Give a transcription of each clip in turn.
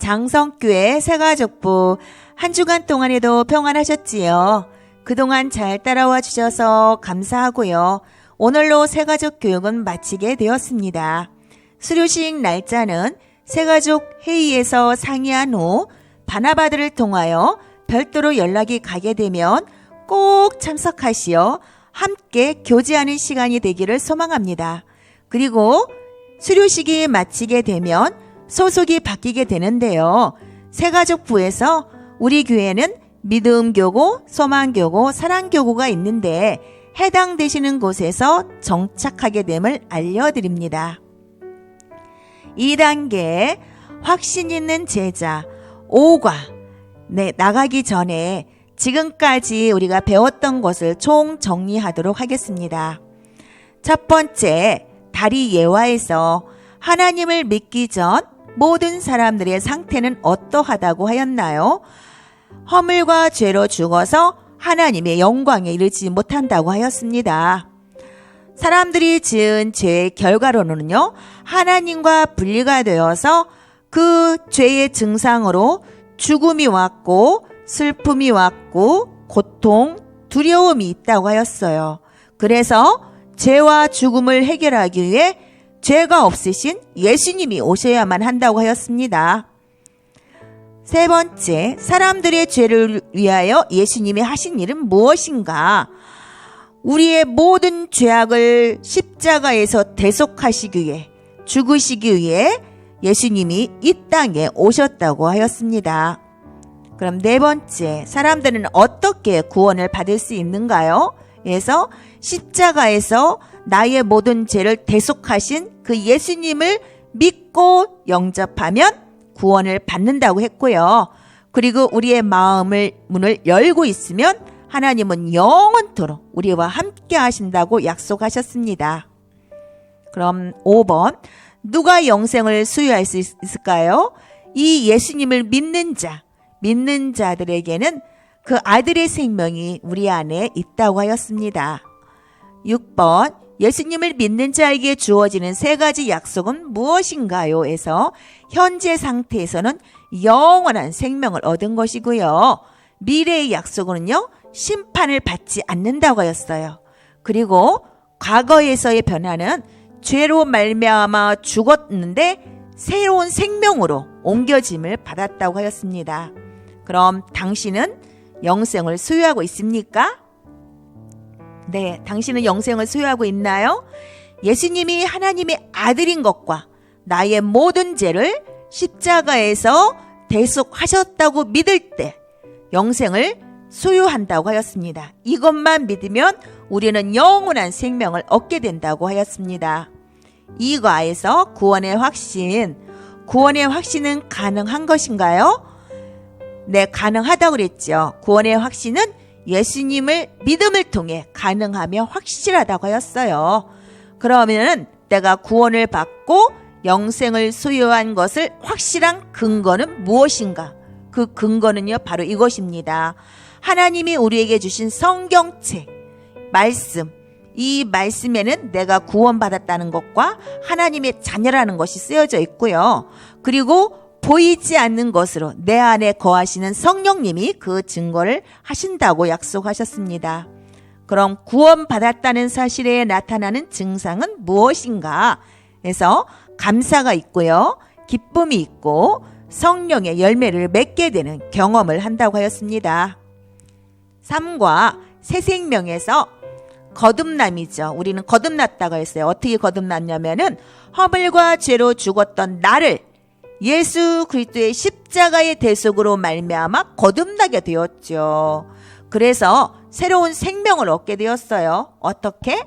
장성교회 새가족부 한 주간 동안에도 평안하셨지요? 그동안 잘 따라와 주셔서 감사하고요. 오늘로 새가족 교육은 마치게 되었습니다. 수료식 날짜는 새가족 회의에서 상의한 후 바나바들을 통하여 별도로 연락이 가게 되면 꼭 참석하시어 함께 교제하는 시간이 되기를 소망합니다. 그리고 수료식이 마치게 되면 소속이 바뀌게 되는데요. 새가족부에서 우리 교회는 믿음교구, 소망교구, 사랑교구가 있는데 해당되시는 곳에서 정착하게 됨을 알려드립니다. 2단계 확신 있는 제자 5과 나가기 전에 지금까지 우리가 배웠던 것을 총정리하도록 하겠습니다. 첫 번째, 다리 예화에서 하나님을 믿기 전 모든 사람들의 상태는 어떠하다고 하였나요? 허물과 죄로 죽어서 하나님의 영광에 이르지 못한다고 하였습니다. 사람들이 지은 죄의 결과로는요, 하나님과 분리가 되어서 그 죄의 증상으로 죽음이 왔고 슬픔이 왔고 고통, 두려움이 있다고 하였어요. 그래서 죄와 죽음을 해결하기 위해 죄가 없으신 예수님이 오셔야만 한다고 하였습니다. 세 번째, 사람들의 죄를 위하여 예수님이 하신 일은 무엇인가? 우리의 모든 죄악을 십자가에서 대속하시기 위해, 죽으시기 위해 예수님이 이 땅에 오셨다고 하였습니다. 그럼 네 번째, 사람들은 어떻게 구원을 받을 수 있는가요? 그래서 십자가에서 나의 모든 죄를 대속하신 그 예수님을 믿고 영접하면 구원을 받는다고 했고요. 그리고 우리의 마음을 문을 열고 있으면 하나님은 영원토록 우리와 함께 하신다고 약속하셨습니다. 그럼 5번, 누가 영생을 소유할 수 있을까요? 이 예수님을 믿는 자들에게는 그 아들의 생명이 우리 안에 있다고 하였습니다. 6번, 예수님을 믿는 자에게 주어지는 세 가지 약속은 무엇인가요? 에서 현재 상태에서는 영원한 생명을 얻은 것이고요. 미래의 약속은요, 심판을 받지 않는다고 하였어요. 그리고 과거에서의 변화는 죄로 말미암아 죽었는데 새로운 생명으로 옮겨짐을 받았다고 하였습니다. 그럼 당신은 영생을 소유하고 있습니까? 네, 당신은 영생을 소유하고 있나요? 예수님이 하나님의 아들인 것과 나의 모든 죄를 십자가에서 대속하셨다고 믿을 때 영생을 소유한다고 하였습니다. 이것만 믿으면 우리는 영원한 생명을 얻게 된다고 하였습니다. 이과에서 구원의 확신은 가능한 것인가요? 네, 가능하다고 그랬죠. 구원의 확신은 예수님을 믿음을 통해 가능하며 확실하다고 하였어요. 그러면 내가 구원을 받고 영생을 소유한 것을 확실한 근거는 무엇인가? 그 근거는요, 바로 이것입니다. 하나님이 우리에게 주신 성경책, 말씀, 이 말씀에는 내가 구원받았다는 것과 하나님의 자녀라는 것이 쓰여져 있고요. 그리고 보이지 않는 것으로 내 안에 거하시는 성령님이 그 증거를 하신다고 약속하셨습니다. 그럼 구원받았다는 사실에 나타나는 증상은 무엇인가? 그래서 감사가 있고요. 기쁨이 있고 성령의 열매를 맺게 되는 경험을 한다고 하였습니다. 3과 새 생명에서 거듭남이죠. 우리는 거듭났다고 했어요. 어떻게 거듭났냐면은 허물과 죄로 죽었던 나를 예수 그리스도의 십자가의 대속으로 말미암아 거듭나게 되었죠. 그래서 새로운 생명을 얻게 되었어요. 어떻게?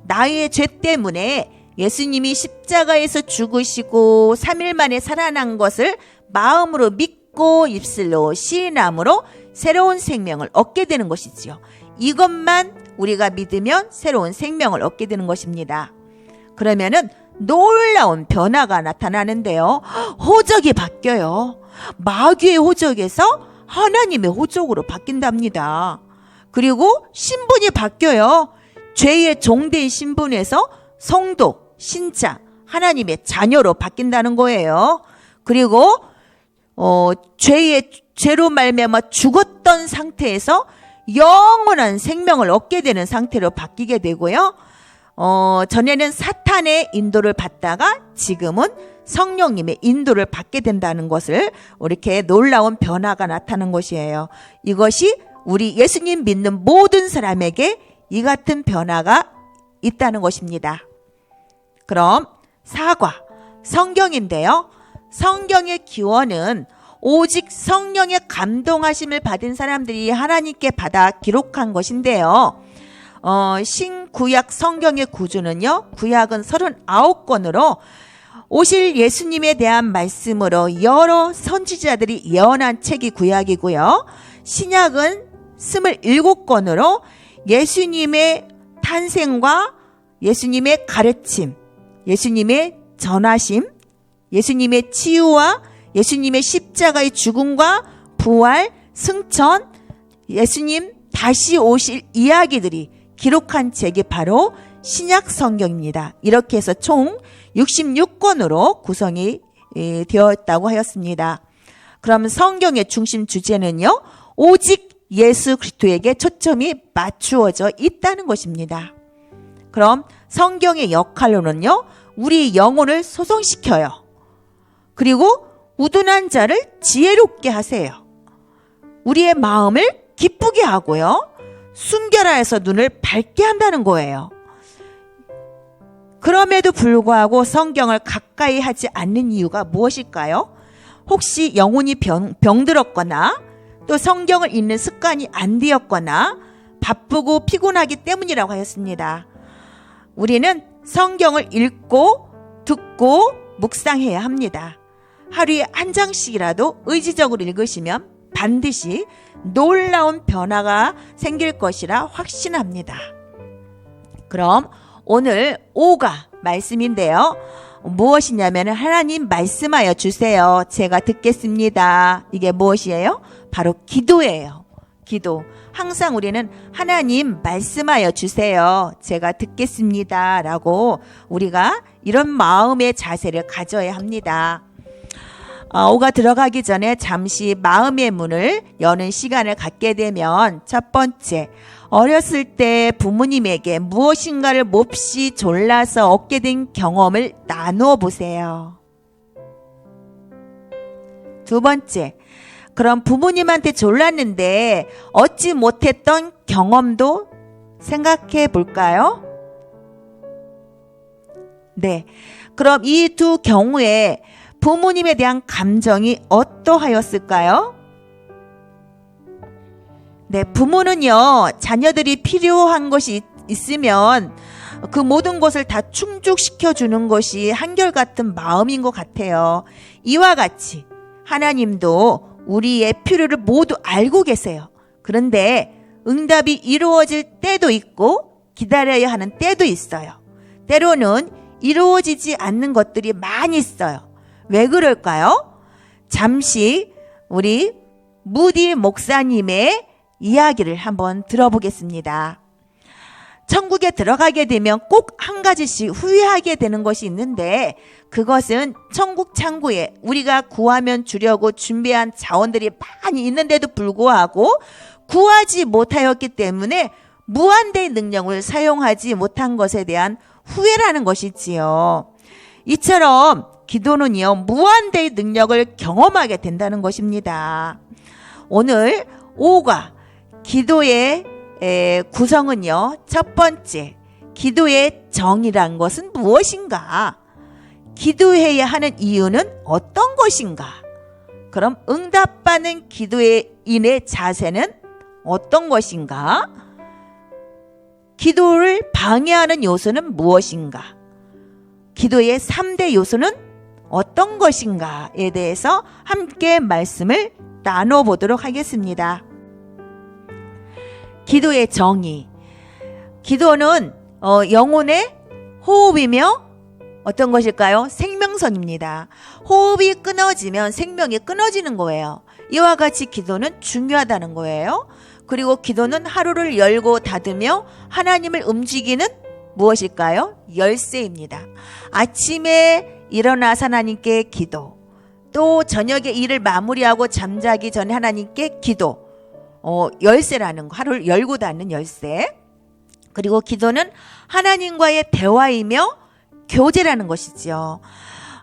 나의 죄 때문에 예수님이 십자가에서 죽으시고 3일 만에 살아난 것을 마음으로 믿고 입술로 시인함으로 새로운 생명을 얻게 되는 것이지요. 이것만 우리가 믿으면 새로운 생명을 얻게 되는 것입니다. 그러면은 놀라운 변화가 나타나는데요. 호적이 바뀌어요. 마귀의 호적에서 하나님의 호적으로 바뀐답니다. 그리고 신분이 바뀌어요. 죄의 종된 신분에서 성도, 신자, 하나님의 자녀로 바뀐다는 거예요. 그리고 죄로 말미암아 죽었던 상태에서 영원한 생명을 얻게 되는 상태로 바뀌게 되고요. 전에는 사탄의 인도를 받다가 지금은 성령님의 인도를 받게 된다는 것을 이렇게 놀라운 변화가 나타나는 것이에요. 이것이 우리 예수님 믿는 모든 사람에게 이 같은 변화가 있다는 것입니다. 그럼 사과, 성경인데요. 성경의 기원은 오직 성령의 감동하심을 받은 사람들이 하나님께 받아 기록한 것인데요. 신구약 성경의 구조는요. 구약은 39권으로 오실 예수님에 대한 말씀으로 여러 선지자들이 예언한 책이 구약이고요. 신약은 27권으로 예수님의 탄생과 예수님의 가르침, 예수님의 전하심, 예수님의 치유와 예수님의 십자가의 죽음과 부활, 승천, 예수님 다시 오실 이야기들이 기록한 책이 바로 신약 성경입니다. 이렇게 해서 총 66권으로 구성이 되었다고 하였습니다. 그럼 성경의 중심 주제는요. 오직 예수 그리스도에게 초점이 맞추어져 있다는 것입니다. 그럼 성경의 역할로는요. 우리 영혼을 소성시켜요. 그리고 우둔한 자를 지혜롭게 하세요. 우리의 마음을 기쁘게 하고요. 순결하여서 눈을 밝게 한다는 거예요. 그럼에도 불구하고 성경을 가까이 하지 않는 이유가 무엇일까요? 혹시 영혼이 병들었거나 또 성경을 읽는 습관이 안 되었거나 바쁘고 피곤하기 때문이라고 하였습니다. 우리는 성경을 읽고 듣고 묵상해야 합니다. 하루에 한 장씩이라도 의지적으로 읽으시면 반드시 놀라운 변화가 생길 것이라 확신합니다. 그럼 오늘 5가 말씀인데요. 무엇이냐면 하나님 말씀하여 주세요. 제가 듣겠습니다. 이게 무엇이에요? 바로 기도예요. 기도. 항상 우리는 하나님 말씀하여 주세요. 제가 듣겠습니다. 라고 우리가 이런 마음의 자세를 가져야 합니다. 5가 들어가기 전에 잠시 마음의 문을 여는 시간을 갖게 되면 첫 번째, 어렸을 때 부모님에게 무엇인가를 몹시 졸라서 얻게 된 경험을 나누어 보세요. 두 번째, 그럼 부모님한테 졸랐는데 얻지 못했던 경험도 생각해 볼까요? 네. 그럼 이 두 경우에 부모님에 대한 감정이 어떠하였을까요? 네, 부모는요, 자녀들이 필요한 것이 있으면 그 모든 것을 다 충족시켜 주는 것이 한결같은 마음인 것 같아요. 이와 같이 하나님도 우리의 필요를 모두 알고 계세요. 그런데 응답이 이루어질 때도 있고 기다려야 하는 때도 있어요. 때로는 이루어지지 않는 것들이 많이 있어요. 왜 그럴까요? 잠시 우리 무디 목사님의 이야기를 한번 들어보겠습니다. 천국에 들어가게 되면 꼭 한 가지씩 후회하게 되는 것이 있는데 그것은 천국 창고에 우리가 구하면 주려고 준비한 자원들이 많이 있는데도 불구하고 구하지 못하였기 때문에 무한대의 능력을 사용하지 못한 것에 대한 후회라는 것이지요. 이처럼 기도는요, 무한대의 능력을 경험하게 된다는 것입니다. 오늘 5가 기도의 구성은요, 첫 번째, 기도의 정의란 것은 무엇인가? 기도해야 하는 이유는 어떤 것인가? 그럼 응답받는 기도의 인의 자세는 어떤 것인가? 기도를 방해하는 요소는 무엇인가? 기도의 3대 요소는 어떤 것인가에 대해서 함께 말씀을 나눠보도록 하겠습니다. 기도의 정의. 기도는 영혼의 호흡이며 어떤 것일까요? 생명선입니다. 호흡이 끊어지면 생명이 끊어지는 거예요. 이와 같이 기도는 중요하다는 거예요. 그리고 기도는 하루를 열고 닫으며 하나님을 움직이는 무엇일까요? 열쇠입니다. 아침에 일어나서 하나님께 기도, 또 저녁에 일을 마무리하고 잠자기 전에 하나님께 기도. 열쇠라는 거, 하루를 열고 닫는 열쇠. 그리고 기도는 하나님과의 대화이며 교제라는 것이지요.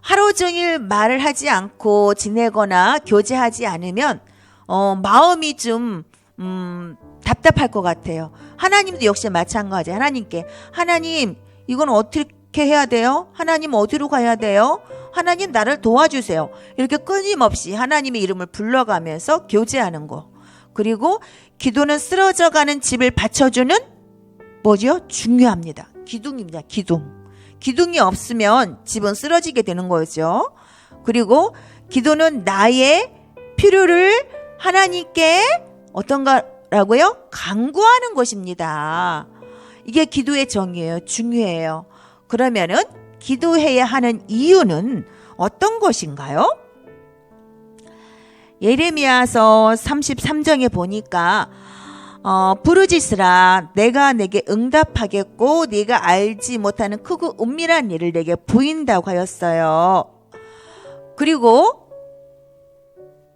하루 종일 말을 하지 않고 지내거나 교제하지 않으면 마음이 좀 답답할 것 같아요. 하나님도 역시 마찬가지예요. 하나님께 하나님 이건 어떻게 해야 돼요? 하나님 어디로 가야 돼요? 하나님 나를 도와주세요. 이렇게 끊임없이 하나님의 이름을 불러가면서 교제하는 거. 그리고 기도는 쓰러져가는 집을 받쳐주는 뭐죠? 중요합니다. 기둥입니다. 기둥. 기둥이 없으면 집은 쓰러지게 되는 거죠. 그리고 기도는 나의 필요를 하나님께 어떤가라고요? 간구하는 것입니다. 이게 기도의 정의예요. 중요해요. 그러면은 기도해야 하는 이유는 어떤 것인가요? 예레미야서 33장에 보니까 부르짖으라 내가 내게 응답하겠고 네가 알지 못하는 크고 은밀한 일을 내게 보인다고 하였어요. 그리고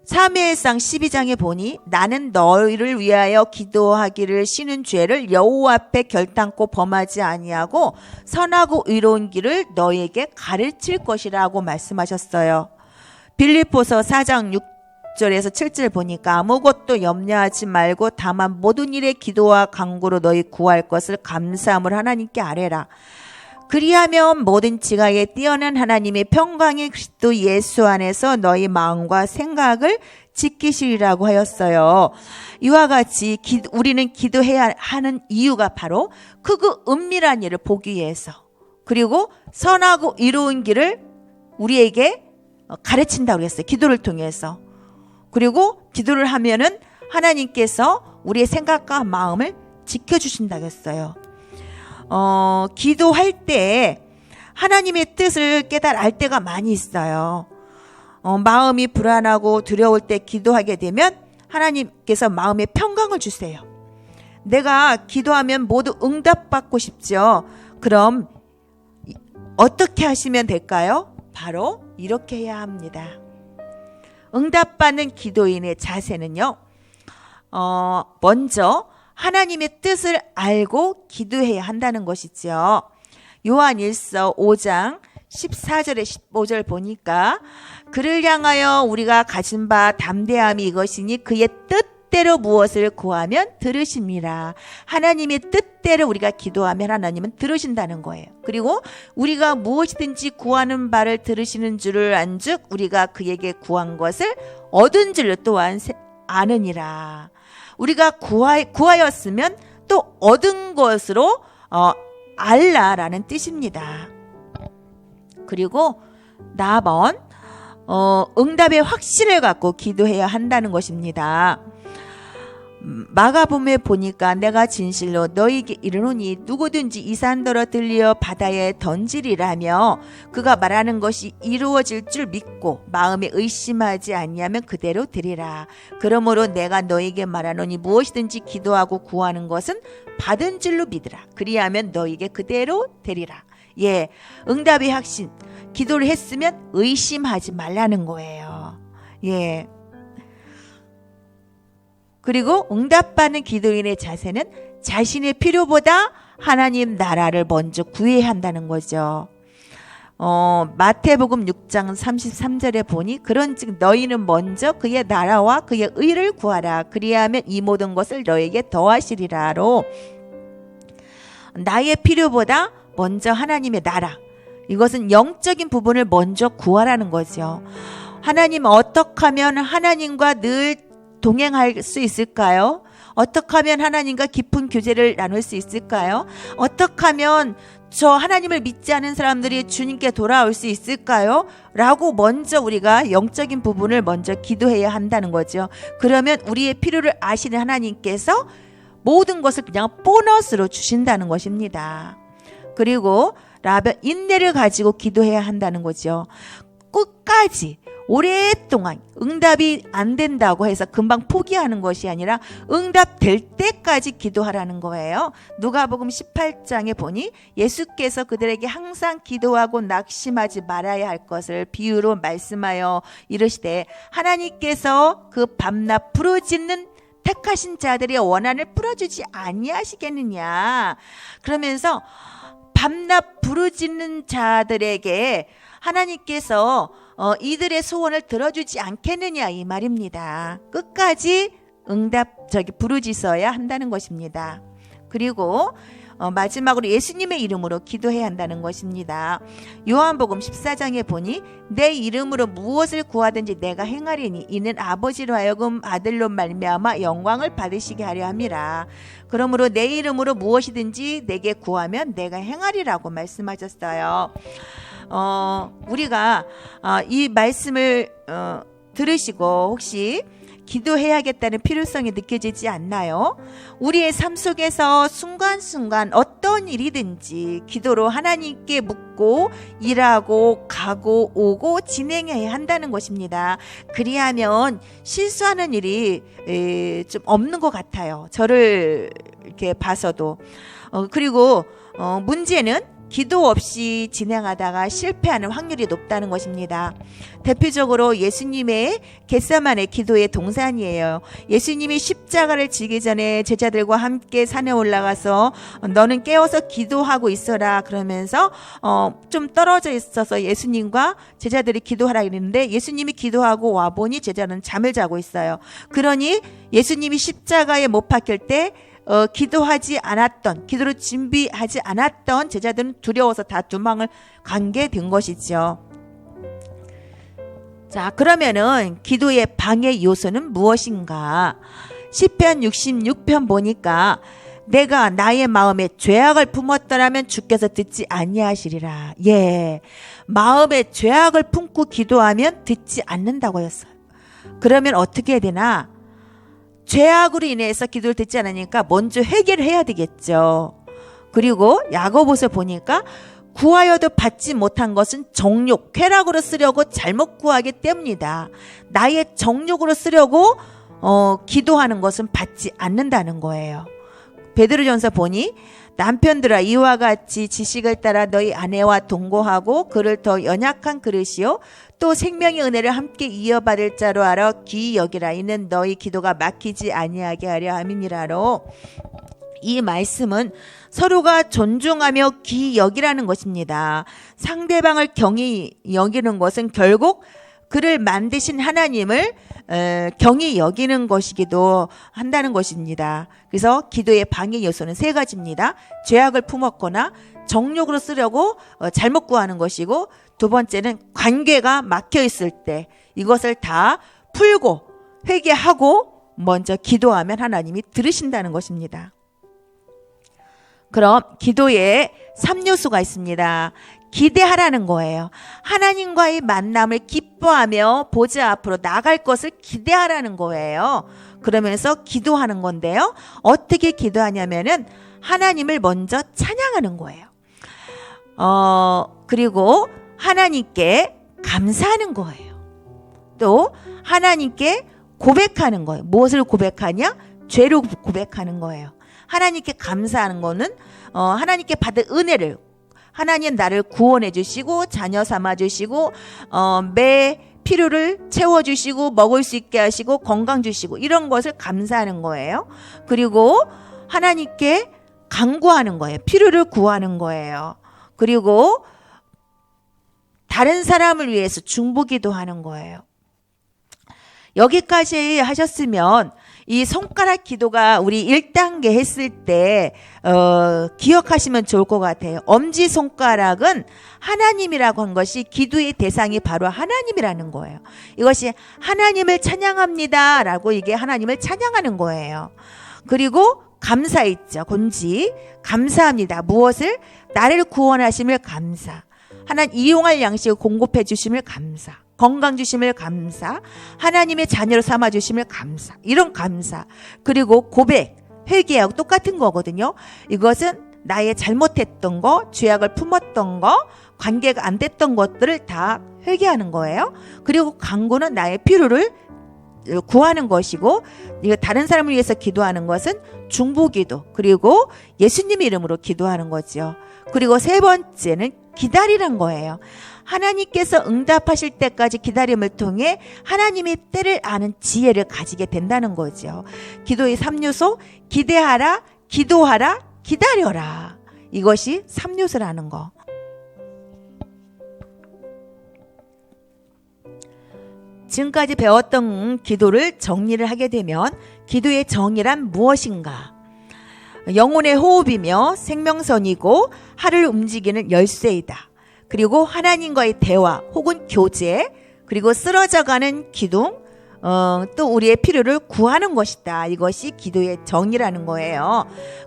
사무엘상 12장에 보니 나는 너희를 위하여 기도하기를 쉬는 죄를 여호와 앞에 결단코 범하지 아니하고 선하고 의로운 길을 너희에게 가르칠 것이라고 말씀하셨어요. 빌립보서 4장 6절에서 7절 보니까 아무것도 염려하지 말고 다만 모든 일에 기도와 간구로 너희 구할 것을 감사함을 하나님께 아뢰라. 그리하면 모든 지각에 뛰어난 하나님의 평강의 그리스도 예수 안에서 너희 마음과 생각을 지키시리라고 하였어요. 이와 같이 우리는 기도해야 하는 이유가 바로 크고 은밀한 일을 보기 위해서, 그리고 선하고 이로운 길을 우리에게 가르친다고 했어요. 기도를 통해서. 그리고 기도를 하면은 하나님께서 우리의 생각과 마음을 지켜주신다고 했어요. 기도할 때 하나님의 뜻을 깨달을 때가 많이 있어요. 마음이 불안하고 두려울 때 기도하게 되면 하나님께서 마음에 평강을 주세요. 내가 기도하면 모두 응답받고 싶죠. 그럼 어떻게 하시면 될까요? 바로 이렇게 해야 합니다. 응답받는 기도인의 자세는요, 먼저 하나님의 뜻을 알고 기도해야 한다는 것이죠. 요한일서 5장 14절에 15절 보니까 그를 향하여 우리가 가진 바 담대함이 이것이니 그의 뜻대로 무엇을 구하면 들으심이라. 하나님의 뜻대로 우리가 기도하면 하나님은 들으신다는 거예요. 그리고 우리가 무엇이든지 구하는 바를 들으시는 줄을 안즉 우리가 그에게 구한 것을 얻은 줄을 또한 아느니라. 우리가 구하였으면 또 얻은 것으로 알라라는 뜻입니다. 그리고 나번 응답의 확신을 갖고 기도해야 한다는 것입니다. 마가복음에 보니까 내가 진실로 너희에게 이르노니 누구든지 이 산더러 들리어 바다에 던지리라며 그가 말하는 것이 이루어질 줄 믿고 마음에 의심하지 아니하면 그대로 되리라. 그러므로 내가 너희에게 말하노니 무엇이든지 기도하고 구하는 것은 받은 줄로 믿으라. 그리하면 너희에게 그대로 되리라. 예, 응답의 확신. 기도를 했으면 의심하지 말라는 거예요. 예. 그리고 응답받는 기도인의 자세는 자신의 필요보다 하나님 나라를 먼저 구해야 한다는 거죠. 마태복음 6장 33절에 보니 그런즉 너희는 먼저 그의 나라와 그의 의를 구하라. 그리하면 이 모든 것을 너에게 더하시리라로, 나의 필요보다 먼저 하나님의 나라, 이것은 영적인 부분을 먼저 구하라는 거죠. 하나님 어떻게 하면 하나님과 늘 동행할 수 있을까요? 어떻게 하면 하나님과 깊은 교제를 나눌 수 있을까요? 어떻게 하면 저 하나님을 믿지 않은 사람들이 주님께 돌아올 수 있을까요? 라고 먼저 우리가 영적인 부분을 먼저 기도해야 한다는 거죠. 그러면 우리의 필요를 아시는 하나님께서 모든 것을 그냥 보너스로 주신다는 것입니다. 그리고 인내를 가지고 기도해야 한다는 거죠. 끝까지 오랫동안 응답이 안 된다고 해서 금방 포기하는 것이 아니라 응답될 때까지 기도하라는 거예요. 누가복음 18장에 보니 예수께서 그들에게 항상 기도하고 낙심하지 말아야 할 것을 비유로 말씀하여 이르시되 하나님께서 그 밤낮 부르짖는 택하신 자들의 원한을 풀어주지 아니하시겠느냐. 그러면서 밤낮 부르짖는 자들에게 하나님께서 이들의 소원을 들어주지 않겠느냐 이 말입니다. 끝까지 부르짖어야 한다는 것입니다. 그리고 마지막으로 예수님의 이름으로 기도해야 한다는 것입니다. 요한복음 14장에 보니 내 이름으로 무엇을 구하든지 내가 행하리니 이는 아버지로 하여금 아들로 말미암아 영광을 받으시게 하려 함이라. 그러므로 내 이름으로 무엇이든지 내게 구하면 내가 행하리라고 말씀하셨어요. 우리가 이 말씀을 들으시고 혹시 기도해야겠다는 필요성이 느껴지지 않나요? 우리의 삶 속에서 순간순간 어떤 일이든지 기도로 하나님께 묻고 일하고 가고 오고 진행해야 한다는 것입니다. 그리하면 실수하는 일이 좀 없는 것 같아요. 저를 이렇게 봐서도. 그리고 문제는 기도 없이 진행하다가 실패하는 확률이 높다는 것입니다. 대표적으로 예수님의 겟세마네 기도의 동산이에요. 예수님이 십자가를 지기 전에 제자들과 함께 산에 올라가서 너는 깨어서 기도하고 있어라 그러면서 좀 떨어져 있어서 예수님과 제자들이 기도하라 그랬는데 예수님이 기도하고 와보니 제자는 잠을 자고 있어요. 그러니 예수님이 십자가에 못 박힐 때 기도를 준비하지 않았던 제자들은 두려워서 다 도망을 간 게 된 것이죠. 자, 그러면은 기도의 방해 요소는 무엇인가? 시편 66편 보니까 내가 나의 마음에 죄악을 품었더라면 주께서 듣지 아니하시리라. 예, 마음에 죄악을 품고 기도하면 듣지 않는다고 했어요. 그러면 어떻게 해야 되나? 죄악으로 인해서 기도를 듣지 않으니까 먼저 회개를 해야 되겠죠. 그리고 야고보서 보니까 구하여도 받지 못한 것은 정욕, 쾌락으로 쓰려고 잘못 구하기 때문이다. 나의 정욕으로 쓰려고 기도하는 것은 받지 않는다는 거예요. 베드로전서 보니 남편들아 이와 같이 지식을 따라 너희 아내와 동거하고 그를 더 연약한 그릇이요 또 생명의 은혜를 함께 이어받을 자로 알아 귀히 여기라. 이는 너희 기도가 막히지 아니하게 하려 함이니라로. 이 말씀은 서로가 존중하며 귀히 여기라는 것입니다. 상대방을 경히 여기는 것은 결국 그를 만드신 하나님을 경히 여기는 것이기도 한다는 것입니다. 그래서 기도의 방해 요소는 세 가지입니다. 죄악을 품었거나 정욕으로 쓰려고 잘못 구하는 것이고, 두 번째는 관계가 막혀 있을 때 이것을 다 풀고 회개하고 먼저 기도하면 하나님이 들으신다는 것입니다. 그럼 기도에 3요소가 있습니다. 기대하라는 거예요. 하나님과의 만남을 기뻐하며 보좌 앞으로 나갈 것을 기대하라는 거예요. 그러면서 기도하는 건데요. 어떻게 기도하냐면은 하나님을 먼저 찬양하는 거예요. 그리고 하나님께 감사하는 거예요. 또 하나님께 고백하는 거예요. 무엇을 고백하냐? 죄를 고백하는 거예요. 하나님께 감사하는 거는 하나님께 받은 은혜를, 하나님 나를 구원해 주시고 자녀 삼아 주시고 매 필요를 채워 주시고 먹을 수 있게 하시고 건강 주시고 이런 것을 감사하는 거예요. 그리고 하나님께 간구하는 거예요. 필요를 구하는 거예요. 그리고 다른 사람을 위해서 중보기도 하는 거예요. 여기까지 하셨으면 이 손가락 기도가 우리 1단계 했을 때 기억하시면 좋을 것 같아요. 엄지손가락은 하나님이라고 한 것이 기도의 대상이 바로 하나님이라는 거예요. 이것이 하나님을 찬양합니다 라고 이게 하나님을 찬양하는 거예요. 그리고 감사 있죠. 곤지 감사합니다. 무엇을? 나를 구원하심을 감사. 하나님 이용할 양식을 공급해 주심을 감사. 건강 주심을 감사. 하나님의 자녀로 삼아 주심을 감사. 이런 감사. 그리고 고백, 회개하고 똑같은 거거든요. 이것은 나의 잘못했던 거, 죄악을 품었던 거, 관계가 안 됐던 것들을 다 회개하는 거예요. 그리고 간구는 나의 필요를 구하는 것이고, 이거 다른 사람을 위해서 기도하는 것은 중보기도, 그리고 예수님 이름으로 기도하는 거죠. 그리고 세 번째는 기다리는 거예요. 하나님께서 응답하실 때까지 기다림을 통해 하나님의 때를 아는 지혜를 가지게 된다는 거죠. 기도의 3요소, 기대하라, 기도하라, 기다려라. 이것이 3요소라는 거. 지금까지 배웠던 기도를 정리를 하게 되면, 기도의 정의란 무엇인가? 영혼의 호흡이며 생명선이고 하루를 움직이는 열쇠이다. 그리고 하나님과의 대화 혹은 교제, 그리고 쓰러져가는 기둥, 또 우리의 필요를 구하는 것이다. 이것이 기도의 정의라는 거예요.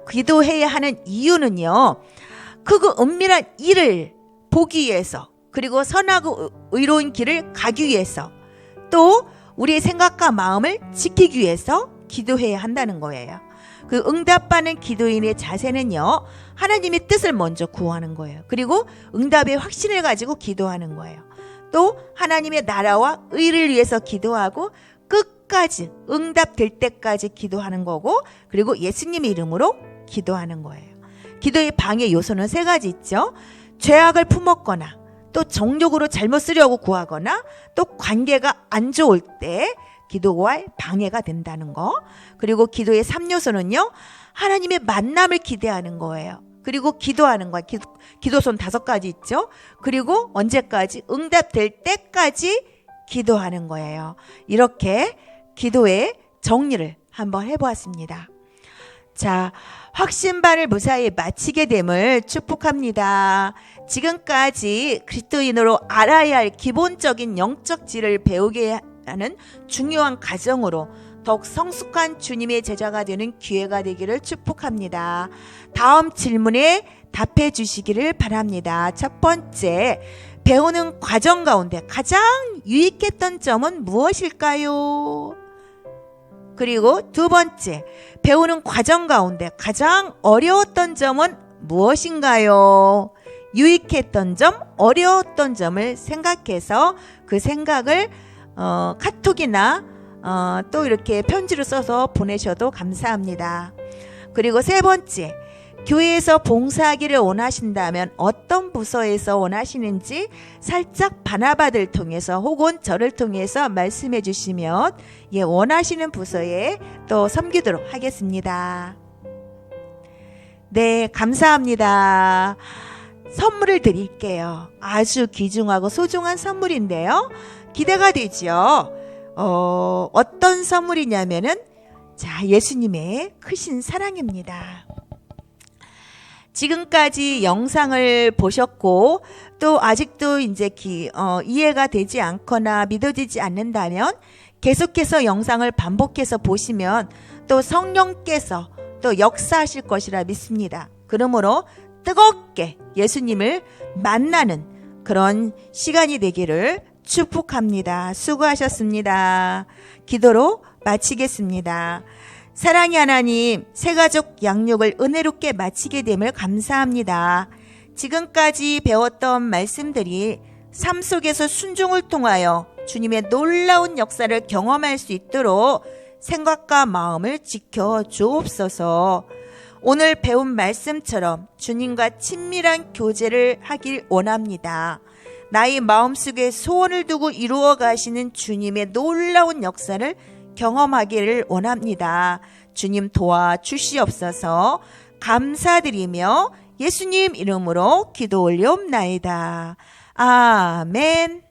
기도해야 하는 이유는요, 크고 은밀한 일을 보기 위해서, 그리고 선하고 의로운 길을 가기 위해서, 또 우리의 생각과 마음을 지키기 위해서 기도해야 한다는 거예요. 그 응답받는 기도인의 자세는요, 하나님의 뜻을 먼저 구하는 거예요. 그리고 응답의 확신을 가지고 기도하는 거예요. 또 하나님의 나라와 의를 위해서 기도하고 끝까지 응답될 때까지 기도하는 거고, 그리고 예수님의 이름으로 기도하는 거예요. 기도의 방해 요소는 3가지 있죠. 죄악을 품었거나, 또 정욕으로 잘못 쓰려고 구하거나, 또 관계가 안 좋을 때 기도와 방해가 된다는 거. 그리고 기도의 3요소는요, 하나님의 만남을 기대하는 거예요. 그리고 기도하는 거예요. 기도선 5가지 있죠. 그리고 언제까지? 응답될 때까지 기도하는 거예요. 이렇게 기도의 정리를 한번 해보았습니다. 자, 확신반을 무사히 마치게 됨을 축복합니다. 지금까지 그리스도인으로 알아야 할 기본적인 영적 지를 배우게 하는 중요한 과정으로 더욱 성숙한 주님의 제자가 되는 기회가 되기를 축복합니다. 다음 질문에 답해 주시기를 바랍니다. 첫 번째, 배우는 과정 가운데 가장 유익했던 점은 무엇일까요? 그리고 두 번째, 배우는 과정 가운데 가장 어려웠던 점은 무엇인가요? 유익했던 점, 어려웠던 점을 생각해서 그 생각을 카톡이나 또 이렇게 편지로 써서 보내셔도 감사합니다. 그리고 세 번째, 교회에서 봉사하기를 원하신다면 어떤 부서에서 원하시는지 살짝 바나바를 통해서 혹은 저를 통해서 말씀해 주시면 원하시는 부서에 또 섬기도록 하겠습니다. 네, 감사합니다. 선물을 드릴게요. 아주 귀중하고 소중한 선물인데요. 기대가 되죠? 어떤 선물이냐면은, 자, 예수님의 크신 사랑입니다. 지금까지 영상을 보셨고, 또 아직도 이제 이해가 되지 않거나 믿어지지 않는다면, 계속해서 영상을 반복해서 보시면 또 성령께서 또 역사하실 것이라 믿습니다. 그러므로 뜨겁게 예수님을 만나는 그런 시간이 되기를 축복합니다. 수고하셨습니다. 기도로 마치겠습니다. 사랑의 하나님, 새가족 양육을 은혜롭게 마치게 됨을 감사합니다. 지금까지 배웠던 말씀들이 삶 속에서 순종을 통하여 주님의 놀라운 역사를 경험할 수 있도록 생각과 마음을 지켜 주옵소서. 오늘 배운 말씀처럼 주님과 친밀한 교제를 하길 원합니다. 나의 마음속에 소원을 두고 이루어 가시는 주님의 놀라운 역사를 경험하기를 원합니다. 주님 도와주시옵소서. 감사드리며 예수님 이름으로 기도 올리옵나이다. 아멘.